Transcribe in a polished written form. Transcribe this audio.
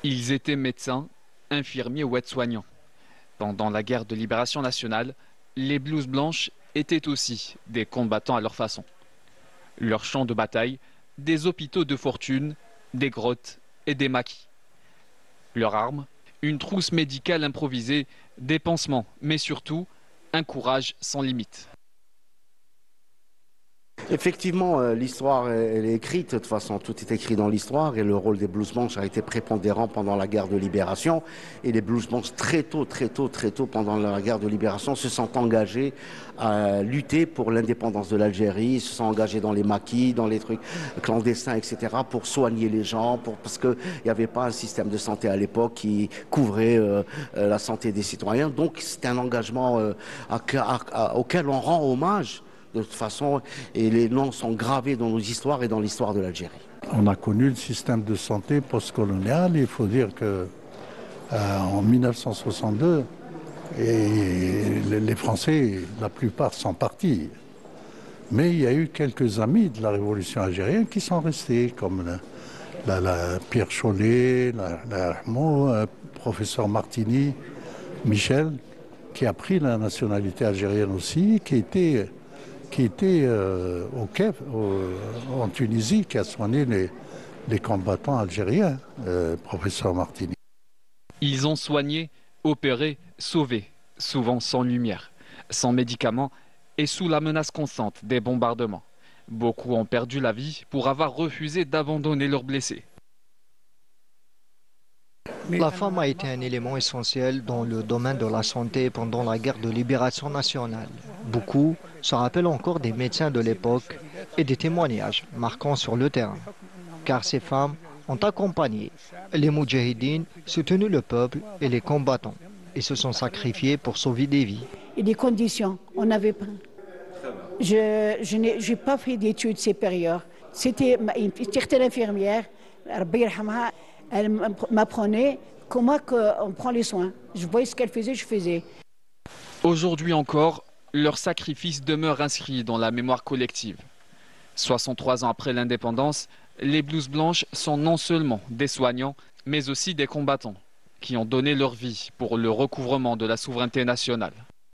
Ils étaient médecins, infirmiers ou aides-soignants. Pendant la guerre de libération nationale, les blouses blanches étaient aussi des combattants à leur façon. Leur champ de bataille, des hôpitaux de fortune, des grottes et des maquis. Leur arme, une trousse médicale improvisée, des pansements, mais surtout un courage sans limite. Effectivement, l'histoire elle est écrite, de toute façon, tout est écrit dans l'histoire et le rôle des blouses blanches a été prépondérant pendant la guerre de libération. Et les blouses blanches, très tôt, pendant la guerre de libération, se sont engagés à lutter pour l'indépendance de l'Algérie, se sont engagés dans les maquis, dans les trucs clandestins, etc., pour soigner les gens, parce qu'il n'y avait pas un système de santé à l'époque qui couvrait la santé des citoyens. Donc c'est un engagement auquel on rend hommage. De toute façon, et les noms sont gravés dans nos histoires et dans l'histoire de l'Algérie. On a connu le système de santé postcolonial. Il faut dire que en 1962, les Français, la plupart sont partis. Mais il y a eu quelques amis de la révolution algérienne qui sont restés, comme Pierre Chollet, professeur Martini, Michel, qui a pris la nationalité algérienne aussi, qui était au Caire, en Tunisie, qui a soigné les combattants algériens, professeur Martini. Ils ont soigné, opéré, sauvé, souvent sans lumière, sans médicaments et sous la menace constante des bombardements. Beaucoup ont perdu la vie pour avoir refusé d'abandonner leurs blessés. La femme a été un élément essentiel dans le domaine de la santé pendant la guerre de libération nationale. Beaucoup se rappellent encore des médecins de l'époque et des témoignages marquants sur le terrain. Car ces femmes ont accompagné les moudjahidines, soutenu le peuple et les combattants et se sont sacrifiés pour sauver des vies. Et des conditions, on n'avait pas. Je n'ai pas fait d'études supérieures. C'était une certaine infirmière, elle m'apprenait comment on prend les soins. Je voyais ce qu'elle faisait, je faisais. Aujourd'hui encore, leur sacrifice demeure inscrit dans la mémoire collective. 63 ans après l'indépendance, les blouses blanches sont non seulement des soignants, mais aussi des combattants qui ont donné leur vie pour le recouvrement de la souveraineté nationale.